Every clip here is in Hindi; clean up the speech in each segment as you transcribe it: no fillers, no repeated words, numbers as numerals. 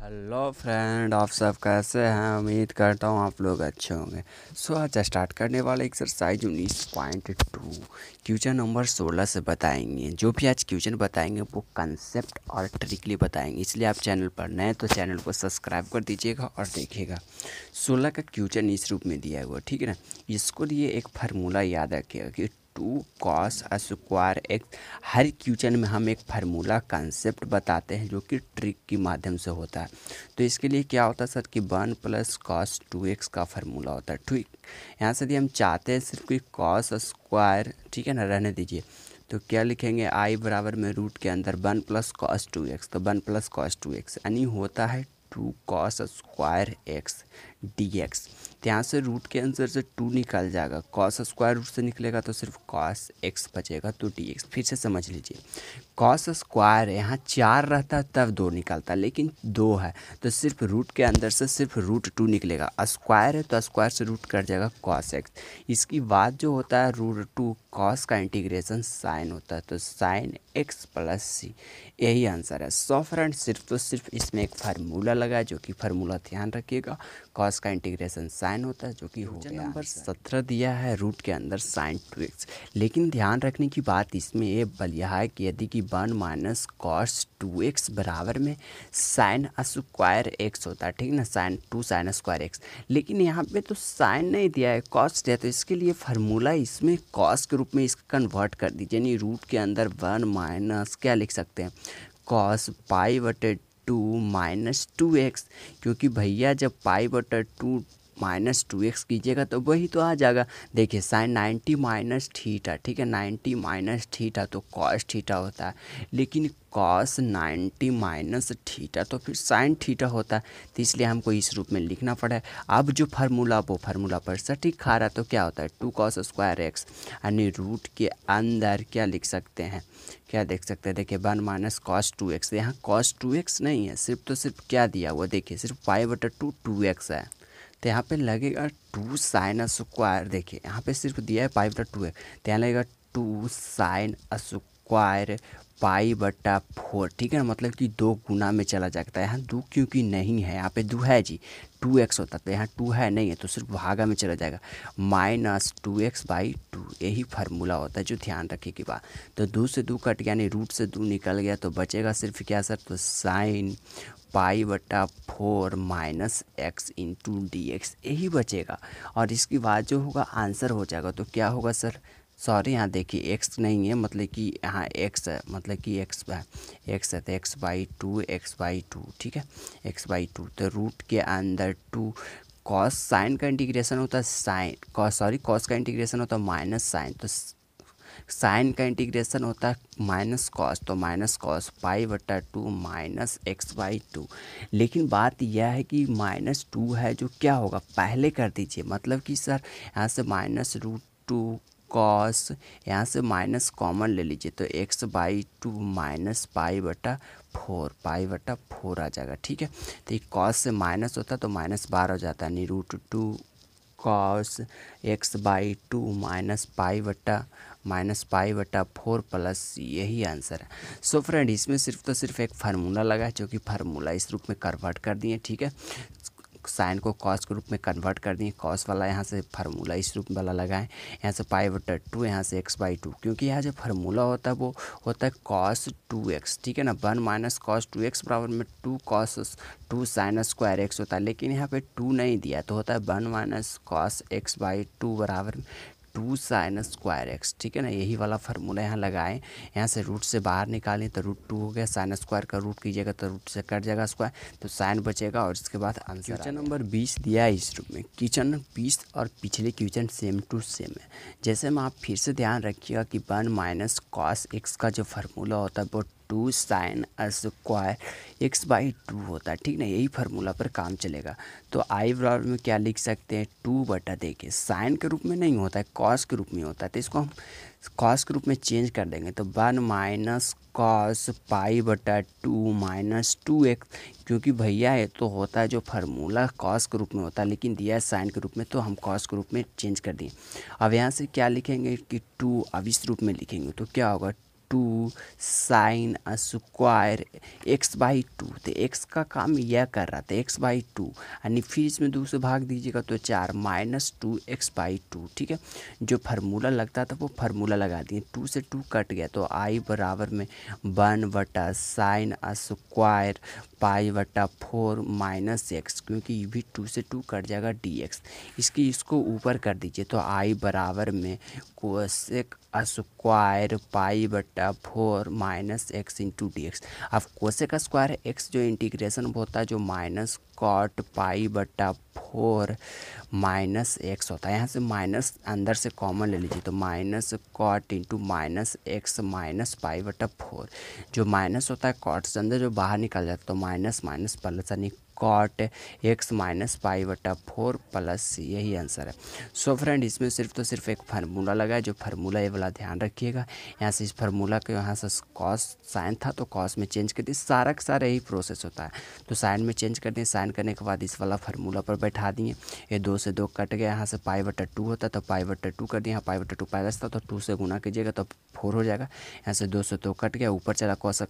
हेलो फ्रेंड, आप सब कैसे हैं। उम्मीद करता हूँ आप लोग अच्छे होंगे। आज स्टार्ट करने वाले एक्सरसाइज 19.2 क्वेश्चन नंबर 16 से बताएंगे। जो भी आज क्वेश्चन बताएंगे वो कंसेप्ट और ट्रिकली बताएंगे, इसलिए आप चैनल पर नए तो चैनल को सब्सक्राइब कर दीजिएगा और देखिएगा। 16 का क्वेश्चन इस रूप में दिया हुआ, ठीक है ना। इसको लिए एक फार्मूला याद रखिएगा कि 2 cos स्क्वायर एक्स। हर क्वेश्चन में हम एक फार्मूला कंसेप्ट बताते हैं जो कि ट्रिक के माध्यम से होता है। तो इसके लिए क्या होता है सर कि 1 + cos 2x का फार्मूला होता है, ठीक। यहाँ से यदि हम चाहते हैं सिर्फ कोई cos स्क्वायर, ठीक है ना, रहने दीजिए, तो क्या लिखेंगे i बराबर में रूट के अंदर 1 + cos 2x। तो 1 + cos 2x यानी होता है 2 cos स्क्वायर एक्स dx। तो यहाँ से रूट के आंसर से 2 निकल जाएगा, cos स्क्वायर रूट से निकलेगा तो सिर्फ cos x बचेगा, तो dx। फिर से समझ लीजिए, cos स्क्वायर यहाँ 4 रहता तब 2 निकलता, लेकिन 2 है तो सिर्फ रूट के अंदर से सिर्फ √2 निकलेगा। स्क्वायर है तो स्क्वायर से रूट कट जाएगा cos x। इसकी बाद जो होता है √2 cos का इंटीग्रेशन साइन होता है, तो साइन x + c, यही आंसर है। फ्रेंड सिर्फ इसमें एक फार्मूला लगा है, जो कि फार्मूला ध्यान रखिएगा। cos का इंटीग्रेशन साइन होता है, जो कि हो गया। नंबर 17 दिया है रूट के अंदर sin 2x। लेकिन ध्यान रखने की बात इसमें ये बलिया है कि यदि कि 1 - cos 2x बराबर में sin स्क्वायर x होता है, ठीक ना,2 sin स्क्वायर x। लेकिन यहाँ पे तो साइन नहीं दिया है, cos दिया, तो इसके लिए फार्मूला इसमें cos के रूप में इसका कन्वर्ट कर दीजिए। यानी रूट के अंदर 1 - क्या लिख सकते हैं, cos π/2 - 2x। क्योंकि भैया जब π/2 - 2x कीजिएगा तो वही तो आ जाएगा। देखिए साइन 90 - थीटा, ठीक है, 90 - थीटा तो cos थीटा होता है, लेकिन cos 90 - थीटा तो फिर साइन थीटा होता है। तो इसलिए हमको इस रूप में लिखना पड़ा है। अब जो फार्मूला वो फार्मूला पर सटीक खा रहा, तो क्या होता है 2 cos स्क्वायर एक्स, यानी रूट के अंदर क्या लिख सकते हैं, क्या देख सकते हैं, देखिए 1 - cos 2x। यहाँ cos 2x नहीं है, सिर्फ क्या दिया हुआ, देखिए सिर्फ π/2 2x है, तो यहाँ पे लगेगा 2 sin स्क्वायर। देखिए यहाँ पे सिर्फ दिया है π/2 है, तो यहाँ लगेगा 2 sin स्क्वायर π/4, ठीक है ना। मतलब कि 2 गुना में चला जाता है। यहाँ 2 क्योंकि नहीं है, यहाँ पे 2 है जी, 2x होता, तो यहाँ 2 है नहीं है, तो सिर्फ भागा में चला जाएगा, -2x/2, यही फार्मूला होता है, जो ध्यान रखिए की बात। तो 2 से 2 कट गया, यानी रूट से 2 निकल गया, तो बचेगा सिर्फ क्या सर, तो sin π/4 - x × dx, यही बचेगा। और इसके बाद जो होगा आंसर हो जाएगा, तो क्या होगा सर, सॉरी यहाँ देखिए x नहीं है, मतलब कि यहाँ x है, मतलब कि x है, तो x/2, ठीक है, x/2। तो रूट के अंदर 2 cos साइन का इंटीग्रेशन होता है, cos का इंटीग्रेशन होता है माइनस साइन, तो साइन का इंटीग्रेशन होता है -cos, तो -cos π/2 - x/2। लेकिन बात यह है कि -2 है, जो क्या होगा पहले कर दीजिए, मतलब कि सर यहाँ से -√2 cos, यहाँ से माइनस कॉमन ले लीजिए, तो x/2 π/4 आ जाएगा, ठीक है। तो ये cos से माइनस होता है तो -12 हो जाता है, यानी √2 cos x/2 -π/4 + c, यही आंसर है। फ्रेंड इसमें सिर्फ एक फार्मूला लगा है, जो कि फार्मूला इस रूप में कन्वर्ट कर दिए, ठीक है। साइन को cos के रूप में कन्वर्ट कर दिए, cos वाला यहाँ से फार्मूला इस रूप वाला लगाएं, यहाँ से π/2, यहाँ से x/2, क्योंकि यहाँ जो फार्मूला होता है वो होता है cos 2x, ठीक है ना। 1 - cos 2x बराबर में 2 sin स्क्वायर x होता है, लेकिन यहाँ पे 2 नहीं दिया, तो होता है 1 - cos x/2 बराबर में 2 sin स्क्वायर एक्स, ठीक है ना। यही वाला फार्मूला यहाँ लगाएं, यहाँ से रूट से बाहर निकालें तो √2 हो गया, साइन स्क्वायर का रूट कीजिएगा तो रूट से कट जाएगा स्क्वायर, तो साइन बचेगा, और इसके बाद आंसर। क्वेश्चन नंबर 20 दिया है इस रूप में। क्वेश्चन 20 और पिछले क्वेश्चन सेम टू सेम है। जैसे में आप फिर से ध्यान रखिएगा कि 1 - cos x का जो फार्मूला होता है वो 2 sin स्क्वायर x/2 होता है, ठीक ना। यही फार्मूला पर काम चलेगा। तो आई बराबर में क्या लिख सकते हैं, 2 देखिए साइन के रूप में नहीं होता है, cos के रूप में होता है, तो इसको हम cos के रूप में चेंज कर देंगे, तो 1 - cos π/2 - 2x। क्योंकि भैया ये तो होता है जो फार्मूला cos के रूप में होता है, लेकिन दिया है साइन के रूप में, तो हम cos के रूप में चेंज कर दिए। अब यहाँ से क्या लिखेंगे कि 2, अब इस रूप में लिखेंगे तो क्या होगा, टू साइन स्क्वायर x/2। तो x का काम यह कर रहा था x/2, यानी फिर इसमें 2 से भाग दीजिएगा तो 4 -2x/2। ठीक है, जो फार्मूला लगता था वो फार्मूला लगा दिए, 2 से 2 कट गया तो i बराबर में 1/sin स्क्वायर π/4 -x, क्योंकि ये भी 2 से 2 कट जाएगा dx। इसको ऊपर कर दीजिए तो i बराबर में cosec square π/4 -x into dx। अब कोसेक स्क्वायर x जो इंटीग्रेशन होता है जो माइनस कॉट π/4 -x होता है, यहाँ से माइनस अंदर से कॉमन ले लीजिए तो माइनस कॉट इंटू -x -π/4। जो माइनस होता है कॉट से अंदर जो बाहर निकल जाता है तो माइनस माइनस प्लस, यानी कॉट x -π/4 प्लस, यही आंसर है। सो फ्रेंड, इसमें सिर्फ तो सिर्फ एक फार्मूला लगा है, जो फार्मूला ये वाला ध्यान रखिएगा। यहाँ से इस फार्मूला के यहाँ से कॉस साइन था तो कॉस में चेंज कर दिए, सारा का सारा यही प्रोसेस होता है। तो साइन में चेंज कर दिए, साइन करने के बाद इस वाला फार्मूला पर बैठा दिए, ये 2 से 2 कट गया, यहाँ से π/2 होता तो π/2 कर दिया, यहाँ π/2 पाइलस था तो 2 से गुना कीजिएगा तो 4 हो जाएगा। यहाँ से 2 से 2 कट गया, ऊपर चला कॉस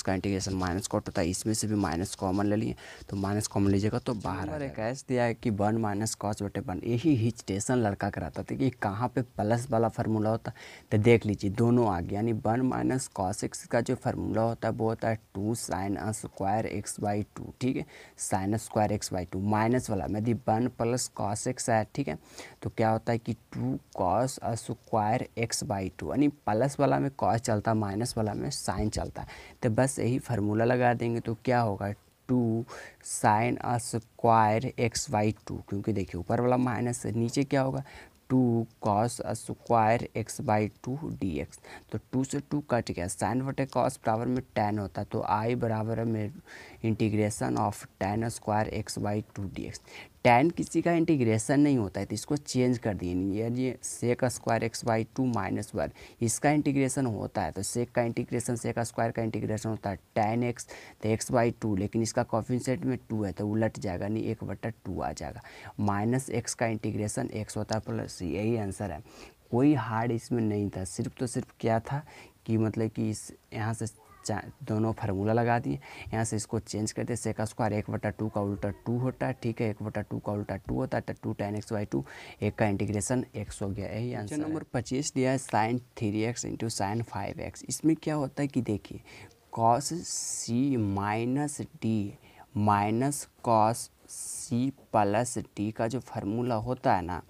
का इंटीग्रेशन माइनस कॉट होता है, इसमें से भी माइनस कॉमन ले लिए तो माइनस कॉमन लीजिएगा तो बाहर एक ऐस दिया है कि 1 - cos/1। यही हिचटेशन लड़का कराता था कि कहाँ पे प्लस वाला फार्मूला होता, तो देख लीजिए दोनों आ गया, यानी 1 - cos x का जो फार्मूला होता है वो होता है 2 sin स्क्वायर x/2। ठीक है, sin स्क्वायर x/2 माइनस वाला में यदि 1 + cos x है, ठीक है, तो क्या होता है कि 2 cos स्क्वायर x/2, यानी प्लस वाला में cos चलता, माइनस वाला में साइन चलता है। तो बस यही फार्मूला लगा देंगे तो क्या होगा 2 sin स्क्वायर x/2, क्योंकि देखिए ऊपर वाला माइनस से नीचे क्या होगा 2 cos स्क्वायर x/2 dx। तो 2 से 2 कट गया, साइन बटे कॉस बराबर में tan होता है तो i बराबर में integration of tan square x/2 dx। tan किसी का इंटीग्रेशन नहीं होता है तो इसको चेंज कर दिए, ये सेक स्क्वायर x/2 -1 इसका इंटीग्रेशन होता है, तो सेक का इंटीग्रेशन सेक स्क्वायर का इंटीग्रेशन होता है tan x तो x/2, लेकिन इसका कोफिशिएंट में 2 है तो उलट जाएगा, नहीं 1/2 आ जाएगा। माइनस x का इंटीग्रेशन x होता है प्लस, यही आंसर है। कोई हार्ड इसमें नहीं था, सिर्फ तो सिर्फ क्या था कि मतलब कि इस यहाँ से दोनों फार्मूला लगा दिए, यहाँ से इसको चेंज करते, सेक स्क्वायर 1/2 का उल्टा 2 होता है, ठीक है, 1/2 का उल्टा 2 होता है तो 2 tan x/2, एक का इंटीग्रेशन x हो गया, यही आंसर। नंबर 25 दिया है sin 3x into sine 5x। इसमें क्या होता है कि देखिए cos c minus D minus cos c plus D का जो फार्मूला होता है ना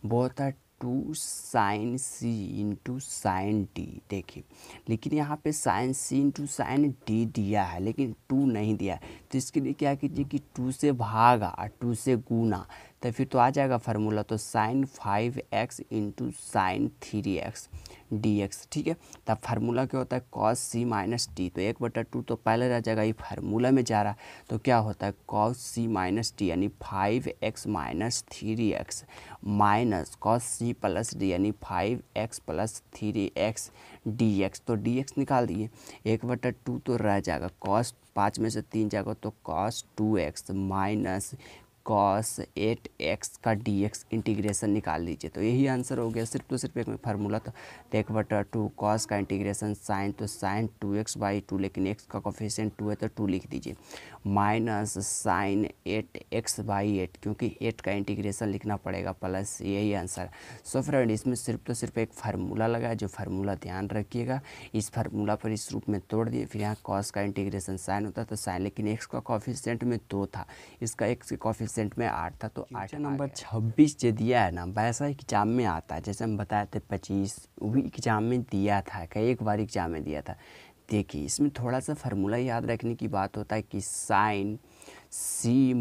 वो होता है 2 sin c into sine D. देखिए लेकिन यहाँ पे sin c into sine D दिया है लेकिन 2 नहीं दिया है, तो इसके लिए क्या कीजिए कि 2 से भागा 2 से गुना, तो फिर तो आ जाएगा फार्मूला, तो sin 5x into sine 3x dx। ठीक है, तब फार्मूला क्या होता है cos c माइनस डी, तो 1/2 तो पहले रह जाएगा, ये फार्मूला में जा रहा है तो क्या होता है cos c माइनस डी यानी 5x minus 3x minus cos c plus D यानी 5x प्लस 3x dx। तो dx निकाल दिए, 1/2 तो रह जाएगा, cos 5 में से 3 जाएगा तो cos 2x minus cos 8x का dx इंटीग्रेशन निकाल लीजिए, तो यही आंसर हो गया। सिर्फ तो सिर्फ एक में फार्मूला था, तो 1/2 cos का इंटीग्रेशन साइन, तो साइन 2x/2, लेकिन x का कोफिशिएंट 2 है तो 2 लिख दीजिए, माइनस साइन 8x/8, क्योंकि 8 का इंटीग्रेशन लिखना पड़ेगा प्लस, यही आंसर। सो फ्रेंड, इसमें सिर्फ तो सिर्फ एक फार्मूला लगा है, जो फार्मूला ध्यान रखिएगा, इस फार्मूला पर इस रूप में तोड़ दिए, फिर यहाँ cos का इंटीग्रेशन साइन होता तो साइन, लेकिन x का कोफिशिएंट में 2 था, इसका x के कोफिशिएंट में 8 था तो 8 नंबर 26 जो दिया है ना वैसा एग्जाम में आता है, जैसे हम बताए थे 25 वो भी एग्जाम में दिया था, कई एक बार एग्जाम में दिया था। देखिए इसमें थोड़ा सा फार्मूला याद रखने की बात होता है कि sine c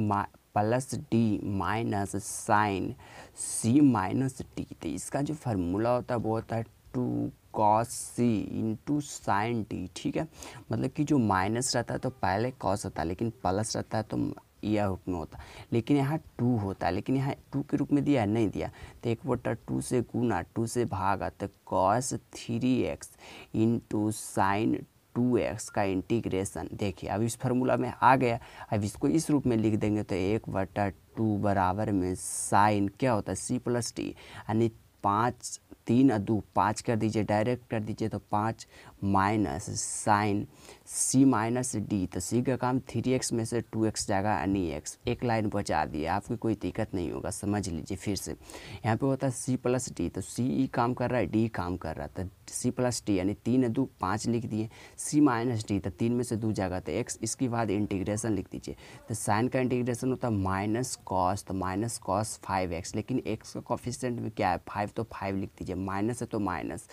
plus d minus sine c minus d, तो इसका जो फार्मूला होता है वो होता है 2 cos c into sine D. ठीक है, मतलब कि जो माइनस रहता है तो पहले cos होता है, लेकिन प्लस रहता है तो यह रूप में होता, लेकिन यहाँ 2 होता है, लेकिन यहाँ 2 के रूप में दिया नहीं दिया, तो 1/2 से गुना 2 से भागा तो cos 3x into sine 2x का इंटीग्रेशन। देखिए अब इस फार्मूला में आ गया, अब इसको इस रूप में लिख देंगे तो 1/2 बराबर में साइन क्या होता है c प्लस डी, यानी 5 3 और 2 5 कर दीजिए, डायरेक्ट कर दीजिए तो 5 minus sine c minus d, तो सी का काम 3x में से 2x जाएगा यानी x, एक लाइन बचा दिए, आपकी कोई दिक्कत नहीं होगा, समझ लीजिए फिर से। यहाँ पे होता है सी प्लस डी, तो सी काम कर रहा है, डी काम कर रहा है, तो सी प्लस डी यानी 3 2 5 लिख दिए, सी माइनस डी तो 3 में से 2 जाएगा तो x, इसके बाद इंटीग्रेशन लिख दीजिए। तो साइन का इंटीग्रेशन होता है माइनस कॉस, तो माइनस कॉस 5x, लेकिन x का कोफिशिएंट में क्या है 5, तो 5 लिख दीजिए, माइनस है तो माइनस।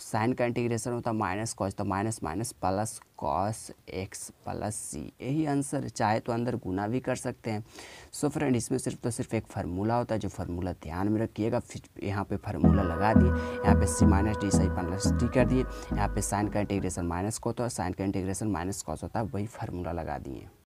साइन का इंटीग्रेशन होता है माइनस कॉस, तो minus minus plus cos x plus c, यही आंसर। चाहे तो अंदर गुना भी कर सकते हैं। सो फ्रेंड, इसमें सिर्फ एक फार्मूला होता है, जो फार्मूला ध्यान में रखिएगा। फिर यहाँ पे फार्मूला लगा दिए, यहाँ पे सी माइनस डी सही प्लस डी कर दिए, यहाँ पे साइन का इंटीग्रेशन माइनस कॉस होता है, साइन का इंटीग्रेशन माइनस कॉस होता है, वही फार्मूला लगा दिए।